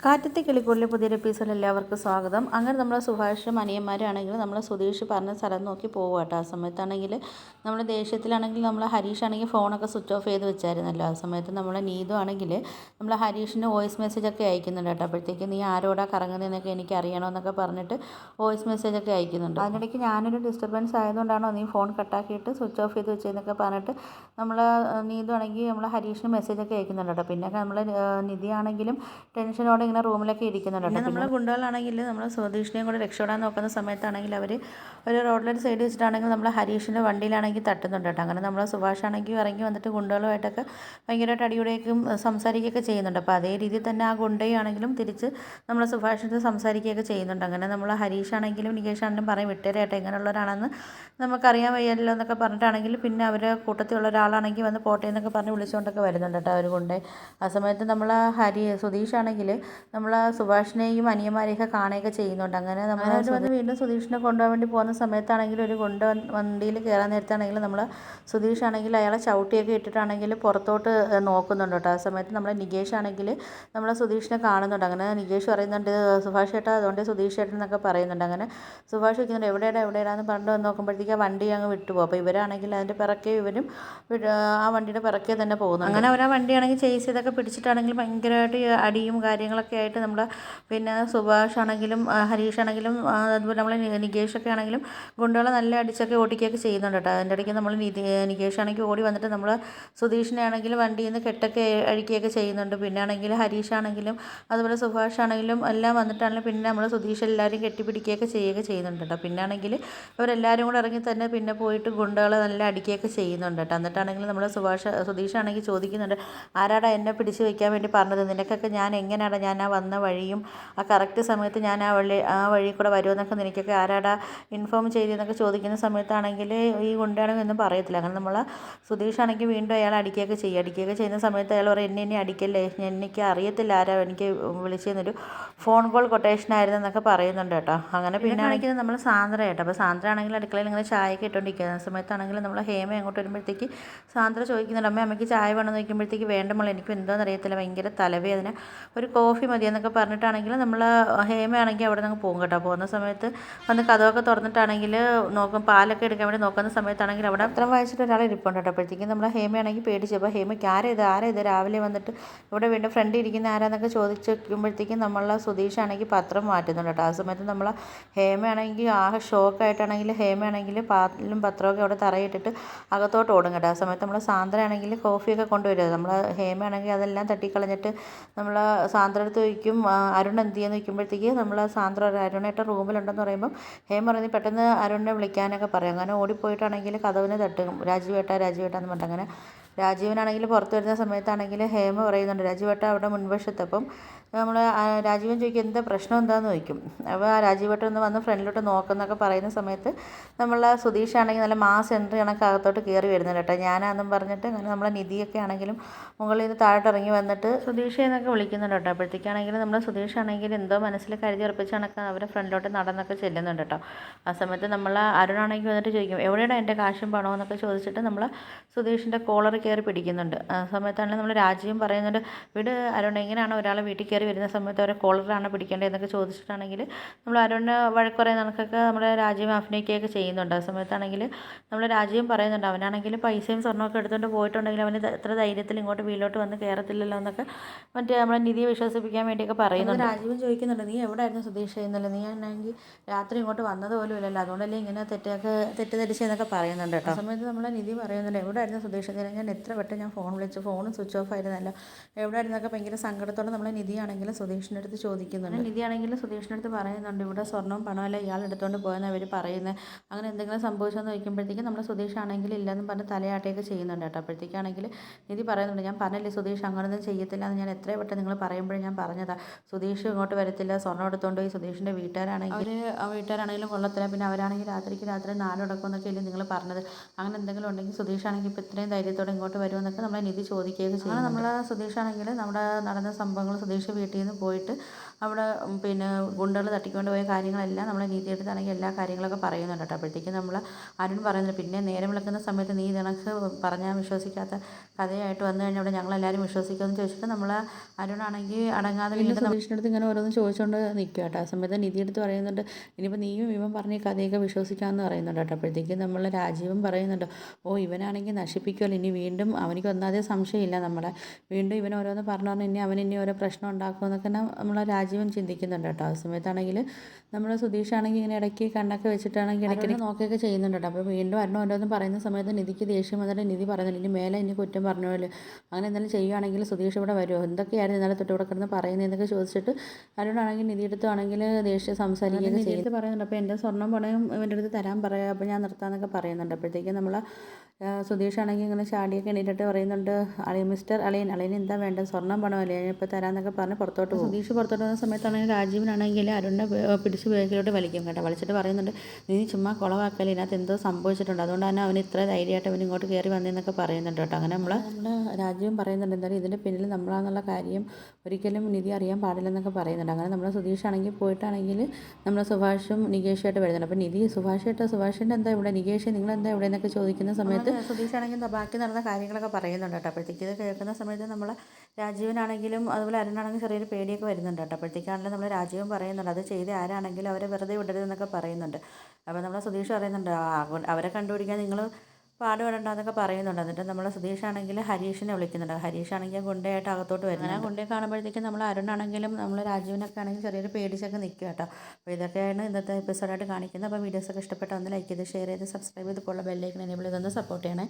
കാറ്റത്തെ കിളിക്കൂടിലെ പുതിയൊരു എപ്പിസോഡിൽ എല്ലാവർക്കും സ്വാഗതം. അങ്ങനെ നമ്മൾ സുഭാഷും അനിയന്മാരാണെങ്കിൽ നമ്മൾ സുധീഷ് പറഞ്ഞ സ്ഥലം നോക്കി പോകുക കേട്ടോ. ആ സമയത്താണെങ്കിൽ നമ്മൾ ദേഷ്യത്തിലാണെങ്കിൽ നമ്മൾ ഹരീഷാണെങ്കിൽ ഫോണൊക്കെ സ്വിച്ച് ഓഫ് ചെയ്ത് വെച്ചായിരുന്നല്ലോ. ആ സമയത്ത് നമ്മൾ നീതു ആണെങ്കിൽ നമ്മൾ ഹരീഷിന് വോയിസ് മെസ്സേജൊക്കെ അയക്കുന്നുണ്ട് കേട്ടോ. അപ്പോഴത്തേക്ക് നീ ആരോടാ കറങ്ങുന്നതെന്നൊക്കെ എനിക്ക് അറിയണമെന്നൊക്കെ പറഞ്ഞിട്ട് വോയിസ് മെസ്സേജൊക്കെ അയക്കുന്നുണ്ട്. അതിനിടയ്ക്ക് ഞാനൊരു ഡിസ്റ്റർബൻസ് ആയതുകൊണ്ടാണോ നീ ഫോൺ കട്ടാക്കിയിട്ട് സ്വിച്ച് ഓഫ് ചെയ്ത് വെച്ചതെന്നൊക്കെ പറഞ്ഞിട്ട് നമ്മൾ നീതു ആണെങ്കിൽ നമ്മൾ ഹരീഷിന് മെസ്സേജൊക്കെ അയക്കുന്നുണ്ട് കേട്ടോ. പിന്നെ നമ്മൾ നിധി ആണെങ്കിലും ടെൻഷനോടെ ഇങ്ങനെ റൂമിലൊക്കെ ഇരിക്കുന്നുണ്ട്. പിന്നെ നമ്മളെ ഗുണ്ടകളാണെങ്കിൽ നമ്മൾ സുധീഷിനെയും കൂടെ രക്ഷപ്പെടാൻ നോക്കുന്ന സമയത്താണെങ്കിൽ അവർ ഒരു റോഡിലൊരു സൈഡ് വെച്ചിട്ടാണെങ്കിൽ നമ്മൾ ഹരീഷിൻ്റെ വണ്ടിയിലാണെങ്കിൽ തട്ടുന്നുണ്ട് കേട്ടോ. അങ്ങനെ നമ്മൾ സുഭാഷാണെങ്കിൽ ഇറങ്ങി വന്നിട്ട് ഗുണ്ടകളുമായിട്ടൊക്കെ ഭയങ്കരമായിട്ട് അടിയുടെയൊക്കെ സംസാരിക്കുകയൊക്കെ ചെയ്യുന്നുണ്ട്. അപ്പോൾ അതേ രീതിയിൽ തന്നെ ആ ഗുണ്ടയാണെങ്കിലും തിരിച്ച് നമ്മൾ സുഭാഷിൻ്റെ സംസാരിക്കുകയൊക്കെ ചെയ്യുന്നുണ്ട്. അങ്ങനെ നമ്മൾ ഹരീഷാണെങ്കിലും നികേഷാണെങ്കിലും പറയും വിട്ടേരേട്ടെ എങ്ങനെയുള്ളവരാണെന്ന് നമുക്കറിയാൻ വയ്യല്ലോ എന്നൊക്കെ പറഞ്ഞിട്ടാണെങ്കിൽ പിന്നെ അവർ കൂട്ടത്തിലുള്ള ഒരാളാണെങ്കിൽ വന്ന് പോട്ടെ എന്നൊക്കെ പറഞ്ഞ് വിളിച്ചുകൊണ്ടൊക്കെ വരുന്നുണ്ട് കേട്ടോ അവർ കൊണ്ട്. ആ സമയത്ത് നമ്മൾ സുധീഷാണെങ്കിൽ നമ്മൾ സുഭാഷിനെയും അനിയന്മാരെയൊക്കെ കാണുകയൊക്കെ ചെയ്യുന്നുണ്ട്. അങ്ങനെ നമ്മൾ വന്ന് വീണ്ടും സുധീഷിനെ കൊണ്ടുപോകാൻ വേണ്ടി പോകുന്ന സമയത്താണെങ്കിൽ ഒരു വണ്ടിയിൽ കയറാൻ നേരത്താണെങ്കിൽ നമ്മൾ സുധീഷാണെങ്കിൽ അയാളെ ചവിട്ടിയൊക്കെ ഇട്ടിട്ടാണെങ്കിൽ പുറത്തോട്ട് നോക്കുന്നുണ്ട് കേട്ടോ. ആ സമയത്ത് നമ്മൾ നികേഷ് ആണെങ്കിൽ നമ്മൾ സുധീഷിനെ കാണുന്നുണ്ട്. അങ്ങനെ നികേഷ് പറയുന്നുണ്ട് സുഭാഷ് ചേട്ടാ അതുകൊണ്ട് സുധീഷ് ചേട്ടൻ എന്നൊക്കെ പറയുന്നുണ്ട്. അങ്ങനെ സുഭാഷ് വയ്ക്കുന്നുണ്ട് എവിടെയാന്ന് പറഞ്ഞിട്ട് വന്ന് നോക്കുമ്പോഴത്തേക്ക് ആ വണ്ടി അങ്ങ് വിട്ടുപോകും. അപ്പോൾ ഇവരാണെങ്കിൽ അതിൻ്റെ പിറക്കെ ഇവരും ആ വണ്ടിയുടെ പിറക്കെ തന്നെ പോകുന്നു. അങ്ങനെ അവർ ആ വണ്ടിയാണെങ്കിൽ ചേസ് ചെയ്തൊക്കെ പിടിച്ചിട്ടാണെങ്കിൽ ഭയങ്കരമായിട്ട് അടിയും കാര്യങ്ങളൊക്കെ ആയിട്ട് നമ്മൾ പിന്നെ സുഭാഷ് ആണെങ്കിലും ഹരീഷ് ആണെങ്കിലും അതുപോലെ നമ്മൾ നികേഷൊക്കെ ആണെങ്കിലും ഗുണ്ടകളെ നല്ല അടിച്ചൊക്കെ ഓടിക്കുകയൊക്കെ ചെയ്യുന്നുണ്ട് കേട്ടോ. അതിൻ്റെ ഇടയ്ക്ക് നമ്മൾ നികേഷ് ആണെങ്കിൽ ഓടി വന്നിട്ട് നമ്മൾ സുധീഷിനെ ആണെങ്കിൽ വണ്ടിയിൽ നിന്ന് കെട്ടൊക്കെ അഴിക്കുകയൊക്കെ ചെയ്യുന്നുണ്ട്. പിന്നെ ആണെങ്കിൽ ഹരീഷ് ആണെങ്കിലും അതുപോലെ സുഭാഷ് ആണെങ്കിലും എല്ലാം വന്നിട്ടാണെങ്കിലും പിന്നെ നമ്മൾ സുധീഷ് എല്ലാവരും കെട്ടിപ്പിടിക്കുകയൊക്കെ ചെയ്യുന്നുണ്ട് കേട്ടോ. പിന്നെ ആണെങ്കിൽ അവരെല്ലാവരും കൂടെ ഇറങ്ങി തന്നെ പിന്നെ പോയിട്ട് ഗുണ്ടകളെ നല്ല അടിക്കുകയൊക്കെ ചെയ്യുന്നുണ്ട് കേട്ടോ. എന്നിട്ടാണെങ്കിൽ നമ്മൾ സുധീഷ് ആണെങ്കിൽ ചോദിക്കുന്നുണ്ട് ആരാടാ എന്നെ പിടിച്ച് വയ്ക്കാൻ വേണ്ടി പറഞ്ഞത്, നിനക്കൊക്കെ ഞാൻ എങ്ങനെയാണ് ഞാൻ ആ വന്ന വഴിയും ആ കറക്റ്റ് സമയത്ത് ഞാൻ ആ വഴി കൂടെ വരുമെന്നൊക്കെ നിനക്കൊക്കെ ആരാടാ ഇൻഫോം ചെയ്തെന്നൊക്കെ ചോദിക്കുന്ന സമയത്താണെങ്കിൽ ഈ ഗുണ്ടയാണെങ്കിൽ ഒന്നും പറയത്തില്ല. അങ്ങനെ നമ്മൾ സുധീഷാണെങ്കിൽ വീണ്ടും അയാൾ അടിക്കുകയൊക്കെ ചെയ്യുന്ന സമയത്ത് അയാൾ പറയും എന്നെ അടിക്കല്ലേ, എനിക്ക് അറിയത്തില്ല ആരാ എനിക്ക് വിളിച്ചെന്നൊരു ഫോൺ കോൾ കൊട്ടേഷൻ ആയിരുന്നു എന്നൊക്കെ പറയുന്നുണ്ട് കേട്ടോ. അങ്ങനെ പിന്നെ ആണെങ്കിൽ നമ്മൾ സാന്ദ്ര കേട്ടോ. അപ്പോൾ സാന്ദ്ര ആണെങ്കിൽ അടുക്കളയിൽ ഇങ്ങനെ ചായയൊക്കെ ഇട്ടുകൊണ്ടിരിക്കുന്ന സമയത്താണെങ്കിൽ നമ്മൾ ഹേമ അങ്ങോട്ട് വരുമ്പോഴത്തേക്ക് സാന്ദ്ര ചോദിക്കുന്നുണ്ട് അമ്മയ്ക്ക് ചായ വേണമെന്ന് ചോദിക്കുമ്പോഴത്തേക്ക് വേണ്ട മോളെ എനിക്ക് എന്തോന്ന് അറിയത്തില്ല ഭയങ്കര തലവേദന, ഒരു കോഫി മതി എന്നൊക്കെ പറഞ്ഞിട്ടാണെങ്കിൽ നമ്മൾ ഹേമയാണെങ്കിൽ അവിടെ നിന്ന് പോകും കേട്ടോ. പോകുന്ന സമയത്ത് വന്ന് കഥയൊക്കെ തുറന്നിട്ടാണെങ്കിൽ പാലൊക്കെ എടുക്കാൻ വേണ്ടി നോക്കുന്ന സമയത്താണെങ്കിൽ അവിടെ പത്രം വായിച്ചിട്ട് ഒരാൾ ഇരിപ്പുണ്ട് കേട്ടോ. അപ്പോഴത്തേക്കും നമ്മൾ ഹേമയാണെങ്കിൽ പേടിച്ചു. അപ്പോൾ ഹേമയ്ക്ക് ആരാ ഇത് രാവിലെ വന്നിട്ട് ഇവിടെ വീണ്ടും ഫ്രണ്ട് ഇരിക്കുന്ന ആരാന്നൊക്കെ ചോദിച്ച് വയ്ക്കുമ്പോഴത്തേക്കും നമ്മൾ സുധീഷാണെങ്കിൽ പത്രം മാറ്റുന്നുണ്ട് കേട്ടോ. ആ സമയത്ത് നമ്മൾ ഹേമയാണെങ്കിൽ ആകെ ഷോക്കായിട്ടാണെങ്കിൽ ഹേമയാണെങ്കിൽ പാലും പത്രമൊക്കെ അവിടെ തറയിട്ടിട്ട് അകത്തോട്ട് ഓടും കേട്ടോ. ആ സമയത്ത് നമ്മൾ സാന്ദ്രയാണെങ്കിൽ കോഫിയൊക്കെ കൊണ്ടുവരുന്നത് നമ്മൾ ഹേമയാണെങ്കിൽ അതെല്ലാം തട്ടിക്കളഞ്ഞിട്ട് നമ്മൾ സാന്ദ്ര അടുത്ത് ചോദിക്കും അരുൺ എന്ത് ചെയ്യുമെന്ന് ചോദിക്കുമ്പോഴത്തേക്ക് നമ്മൾ സാന്ദ്ര അരുണേട്ടൻ റൂമിലുണ്ടെന്ന് പറയുമ്പം ഹേമ പറയുന്നത് പെട്ടെന്ന് അരുണിനെ വിളിക്കാനൊക്കെ പറയും. അങ്ങനെ ഓടിപ്പോയിട്ടാണെങ്കിൽ കതവിനെ തട്ടും രാജുവേട്ടാ എന്ന് പറഞ്ഞിട്ട്. അങ്ങനെ രാജീവനാണെങ്കിൽ പുറത്ത് വരുന്ന സമയത്താണെങ്കിൽ ഹേമ പറയുന്നുണ്ട് രാജുവേട്ട അവിടെ മുൻവശത്ത്. അപ്പം നമ്മൾ രാജീവൻ ചോദിക്കും എന്താ പ്രശ്നം എന്താണെന്ന് ചോദിക്കും. അപ്പോൾ ആ രാജീവേട്ടൻ ഒന്ന് വന്ന് ഫ്രണ്ടിലോട്ട് നോക്കുന്നൊക്കെ പറയുന്ന സമയത്ത് നമ്മൾ സുധീഷാണെങ്കിൽ നല്ല മാസ് എൻട്രി കണക്ക് അകത്തോട്ട് കയറി വരുന്നുണ്ട് കേട്ടോ. ഞാനാണെന്നും പറഞ്ഞിട്ട് അങ്ങനെ നമ്മളെ നിധിയൊക്കെ ആണെങ്കിലും മുകളിൽ നിന്ന് താഴോട്ട് ഇറങ്ങി വന്നിട്ട് സുധീഷ് എന്നൊക്കെ വിളിക്കുന്നുണ്ട് കേട്ടോ. അപ്പോഴത്തേക്കാണെങ്കിലും നമ്മൾ സുധീഷാണെങ്കിൽ എന്തോ മനസ്സിൽ കരുതി ഉറപ്പിച്ച് കണക്ക് അവരെ ഫ്രണ്ടിലോട്ട് നടന്നൊക്കെ ചെല്ലുന്നുണ്ട് കേട്ടോ. ആ സമയത്ത് നമ്മൾ അരുണാണെങ്കിൽ വന്നിട്ട് ചോദിക്കും എവിടെയാണ് എൻ്റെ കാശും പണവും എന്നൊക്കെ ചോദിച്ചിട്ട് നമ്മൾ സുധീഷിൻ്റെ കോളർ കയറി പിടിക്കുന്നുണ്ട്. ആ സമയത്താണെങ്കിൽ നമ്മൾ രാജീവും പറയുന്നുണ്ട് വീട് അരുൺ എങ്ങനെയാണ് ഒരാളെ വീട്ടിൽ കയറി വരുന്ന സമയത്ത് അവരെ കോളറാണ് പിടിക്കേണ്ടത് എന്നൊക്കെ ചോദിച്ചിട്ടാണെങ്കിൽ നമ്മൾ അരുണിന് വഴക്ക് പറയുന്ന കണക്കൊക്കെ നമ്മുടെ രാജീവ് അഭിനയിക്കുകയൊക്കെ ചെയ്യുന്നുണ്ട്. ആ സമയത്താണെങ്കിൽ നമ്മൾ രാജീവും പറയുന്നുണ്ട് അവനാണെങ്കിൽ പൈസയും സ്വർണ്ണമൊക്കെ എടുത്തുകൊണ്ട് പോയിട്ടുണ്ടെങ്കിൽ അവന് എത്ര ധൈര്യത്തിൽ ഇങ്ങോട്ട് വീട്ടിലോട്ട് വന്ന് കയറത്തില്ലല്ലോ എന്നൊക്കെ മറ്റേ നമ്മളെ നിധിയെ വിശ്വസിപ്പിക്കാൻ വേണ്ടിയൊക്കെ പറയുന്നുണ്ട്. രാജീവും ചോദിക്കുന്നുണ്ട് നീ എവിടെയായിരുന്നു സുധീഷ് എന്നല്ല, നീ ആണെങ്കിൽ രാത്രി ഇങ്ങോട്ട് വന്നത് പോലും ഇല്ലല്ലോ, അതുകൊണ്ടല്ലേ ഇങ്ങനെ തെറ്റിദ്ധരിച്ചെന്നൊക്കെ പറയുന്നുണ്ട് കേട്ടോ. ആ സമയത്ത് നമ്മളെ നിധി പറയുന്നുണ്ട് എവിടെയായിരുന്നു സുധീഷ്, ഞാൻ എത്ര വട്ടം ഞാൻ ഫോൺ വിളിച്ചു ഫോണും സ്വിച്ച് ഓഫ് ആയിരുന്നല്ലോ, എവിടെയായിരുന്നൊക്കെ ഭയങ്കര സങ്കടത്തോടെ നമ്മളെ നിധിയാണെങ്കിലും സുധീഷിൻ്റെ അടുത്ത് ചോദിക്കുന്നുണ്ട്. നിധിയാണെങ്കിലും സുധീഷിൻ്റെ അടുത്ത് പറയുന്നുണ്ട് ഇവിടെ സ്വർണ്ണവും പണമല്ല ഇയാൾ എടുത്തുകൊണ്ട് പോയെന്ന് അവർ പറയുന്നത്, അങ്ങനെ എന്തെങ്കിലും സംഭവിച്ചെന്ന് ചോദിക്കുമ്പോഴത്തേക്കും നമ്മൾ സുധീഷ് ആണെങ്കിൽ ഇല്ലെന്നും പറഞ്ഞ് തലയാട്ടയൊക്കെ ചെയ്യുന്നുണ്ട് കേട്ടോ. അപ്പോഴത്തേക്കാണെങ്കിൽ നിധി പറയുന്നുണ്ട് ഞാൻ പറഞ്ഞില്ലേ സുധീഷ് അങ്ങനൊന്നും ചെയ്യത്തില്ല എന്ന്, ഞാൻ എത്രയും വട്ടം നിങ്ങൾ പറയുമ്പോഴും ഞാൻ പറഞ്ഞതാ, സുധീഷ് ഇങ്ങോട്ട് വരത്തില്ല, സ്വർണ്ണം എടുത്തുകൊണ്ട് പോയി സുധീഷിൻ്റെ വീട്ടുകാരാണെങ്കിലും കൊള്ളത്തില്ല, പിന്നെ അവരാണെങ്കിൽ രാത്രി നാടുടക്കുമെന്നൊക്കെ അല്ലേ നിങ്ങൾ പറഞ്ഞത്, അങ്ങനെ എന്തെങ്കിലും ഉണ്ടെങ്കിൽ സുധീഷ് ആണെങ്കിൽ ഇപ്പോൾ ഇത്രയും ധൈര്യത്തോടെ ഇങ്ങോട്ട് വരുമെന്നൊക്കെ നമ്മളെ നിധി ചോദിക്കുകയൊക്കെ ചെയ്യും. അങ്ങനെ നമ്മൾ സുധീഷാണെങ്കിൽ നമ്മുടെ നടന്ന സംഭവങ്ങൾ സുധീഷ് വീട്ടിൽ നിന്ന് പോയിട്ട് അവിടെ പിന്നെ ഗുണ്ടകൾ തട്ടിക്കൊണ്ട് പോയ കാര്യങ്ങളെല്ലാം നമ്മളെ നീതിയെടുത്താണെങ്കിൽ എല്ലാ കാര്യങ്ങളൊക്കെ പറയുന്നുണ്ട് കേട്ടോ. അപ്പോഴത്തേക്കും നമ്മൾ അരുൺ പറയുന്നുണ്ട്, പിന്നെ നേരം വിളക്കുന്ന സമയത്ത് നീ നിനക്ക് പറഞ്ഞാൽ വിശ്വസിക്കാത്ത കഥയായിട്ട് വന്നു കഴിഞ്ഞാൽ അവിടെ ഞങ്ങളെല്ലാവരും വിശ്വസിക്കുമെന്ന് ചോദിച്ചിട്ട് നമ്മൾ അരുണാണെങ്കിൽ അടങ്ങാതെ വീണ്ടും സുധീഷിൻ്റെ അടുത്ത് ഇങ്ങനെ ഓരോന്ന് ചോദിച്ചുകൊണ്ട് നിൽക്കുക കേട്ടോ. ആ സമയത്ത് നിധിയെടുത്ത് പറയുന്നുണ്ട്, ഇനിയിപ്പോൾ നീയും ഇവൻ പറഞ്ഞ കഥയൊക്കെ വിശ്വസിക്കാമെന്ന് പറയുന്നുണ്ട് കേട്ടോ. അപ്പോഴത്തേക്കും നമ്മൾ രാജീവും പറയുന്നുണ്ട്, ഓ ഇവനാണെങ്കിൽ നശിപ്പിക്കുമല്ലോ, ഇനി വീണ്ടും അവനിക്ക് ഒന്നാതെ സംശയമില്ല നമ്മളെ, വീണ്ടും ഇവൻ ഓരോന്ന് പറഞ്ഞു ഇനി അവൻ ഇനി ഓരോ പ്രശ്നം ഉണ്ടാക്കുമെന്നൊക്കെ നമ്മൾ രാജീവൻ ചിന്തിക്കുന്നുണ്ട് കേട്ടോ. ആ സമയത്താണെങ്കിൽ നമ്മൾ സുധീഷാണെങ്കിൽ ഇങ്ങനെ ഇടയ്ക്ക് കണ്ണൊക്കെ വെച്ചിട്ടാണെങ്കിൽ ഇടയ്ക്ക് നോക്കുകയൊക്കെ ചെയ്യുന്നുണ്ട് കേട്ടോ. അപ്പോൾ വീണ്ടും അരുൺ ഓരോന്ന് പറയുന്ന സമയത്ത് നിധിക്ക് ദേഷ്യം വന്നിട്ട് നിധി പറയുന്നുണ്ട്, ഇനി മേലെ ഇനി കുറ്റം പറഞ്ഞോല്ലോ, അങ്ങനെ എന്തെങ്കിലും ചെയ്യുകയാണെങ്കിൽ സുധീഷ് ഇവിടെ വരുമോ, എന്തൊക്കെയായിരുന്നു ഇന്നലെ തൊട്ട് ഇവിടെ കിടന്ന് പറയുന്നതെന്നൊക്കെ ചോദിച്ചിട്ട് അരുണാണെങ്കിൽ നിധിയെടുത്താണെങ്കിൽ ദേഷ്യം സംസാരിക്കുകയൊക്കെ ചെയ്ത് പറയുന്നുണ്ട്. അപ്പോൾ എൻ്റെ സ്വർണ്ണം പണയം ഇവൻ്റെ അടുത്ത് തരാൻ പറയാം, അപ്പോൾ ഞാൻ നിർത്താമെന്നൊക്കെ പറയുന്നുണ്ട്. അപ്പോഴത്തേക്കും നമ്മൾ സുധീഷാണെങ്കിൽ ഇങ്ങനെ ചാടിയൊക്കെ എണീറ്റിട്ട് പറയുന്നുണ്ട്, മിസ്റ്റർ അളിയൻ എന്താ വേണ്ടത്, സ്വർണ്ണം പണമല്ലേ, ഞാനിപ്പോൾ തരാമെന്നൊക്കെ പറഞ്ഞ് പുറത്തോട്ട് പോകും. സുധീഷ് പുറത്തോട്ട് വന്ന സമയത്താണെങ്കിൽ രാജീവനാണെങ്കിൽ അരുണിനെ പിടിച്ച് ബാക്കിലോട്ട് വലിക്കും കേട്ടോ. വലിച്ചിട്ട് പറയുന്നുണ്ട്, നീ ചുമ്മാ കുളവാക്കല്ലേ, ഇതിനകത്ത് എന്തോ സംഭവിച്ചിട്ടുണ്ട്, അതുകൊണ്ട് തന്നെ അവന് ഇത്ര ധൈര്യമായിട്ട് അവൻ ഇങ്ങോട്ട് കയറി വന്നതെന്നൊക്കെ പറയുന്നുണ്ട് കേട്ടോ. അങ്ങനെ നമ്മൾ രാജീവൻ പറയുന്നുണ്ട്, എന്തായാലും ഇതിൻ്റെ പിന്നിൽ നമ്മളാന്നുള്ള കാര്യം ഒരിക്കലും നിധി അറിയാൻ പാടില്ലെന്നൊക്കെ പറയുന്നുണ്ട്. അങ്ങനെ നമ്മൾ സുധീഷാണെങ്കിൽ പോയിട്ടാണെങ്കിൽ നമ്മൾ സുഭാഷും നികേഷുമായിട്ട് വരുന്നുണ്ട്. അപ്പോൾ നിധി സുഭാഷിൻ്റെ എന്താ ഇവിടെ, നികേഷ് നിങ്ങളെന്താ ഇവിടെ എന്നൊക്കെ ചോദിക്കുന്ന സമയത്ത് സുധീഷാണെങ്കിൽ ബാക്കി നടന്ന കാര്യങ്ങളൊക്കെ പറയുന്നുണ്ട് കേട്ടോ. അപ്പോഴത്തേക്ക് ഇത് കേൾക്കുന്ന സമയത്ത് നമ്മൾ രാജീവനാണെങ്കിലും അതുപോലെ അരുണാണെങ്കിലും ചെറിയൊരു പേടിയൊക്കെ വരുന്നുണ്ട് കേട്ടോ. അപ്പോഴത്തേക്കാണെങ്കിലും നമ്മൾ രാജീവൻ പറയുന്നുണ്ട്, അത് ചെയ്ത് ആരാണെങ്കിലും അവരെ വെറുതെ വിടരുതെന്നൊക്കെ പറയുന്നുണ്ട്. അപ്പോൾ നമ്മൾ സുധീഷ് പറയുന്നുണ്ട്, അവരെ കണ്ടുപിടിക്കാൻ നിങ്ങൾ പാടുപെടണ്ടെന്നൊക്കെ പറയുന്നുണ്ട്. എന്നിട്ട് നമ്മൾ സുധീഷാണെങ്കിൽ ഹരീഷിനെ വിളിക്കുന്നുണ്ട്. ഹരീഷാണെങ്കിൽ ഗുണ്ടയായിട്ട് അകത്തോട്ട് വരുന്നത്. അങ്ങനെ ഗുണ്ടയെ കാണുമ്പോഴത്തേക്കും നമ്മൾ അരുണാണെങ്കിലും നമ്മൾ രാജീവനൊക്കെ ആണെങ്കിൽ ചെറിയൊരു പേടിച്ചൊക്കെ നിൽക്കുക കേട്ടോ. അപ്പോൾ ഇതൊക്കെയാണ് ഇന്നത്തെ എപ്പിസോഡായിട്ട് കാണിക്കുന്നത്. അപ്പോൾ വീഡിയോസൊക്കെ ഇഷ്ടപ്പെട്ട ഒന്ന് ലൈക്ക് ചെയ്ത് ഷെയർ ചെയ്ത് സബ്സ്ക്രൈബ് ചെയ്ത് പോലുള്ള ബെല്ലൈക്കൺ എനേബിൾ ചെയ്തൊന്ന് സപ്പോർട്ട് ചെയ്യണേ.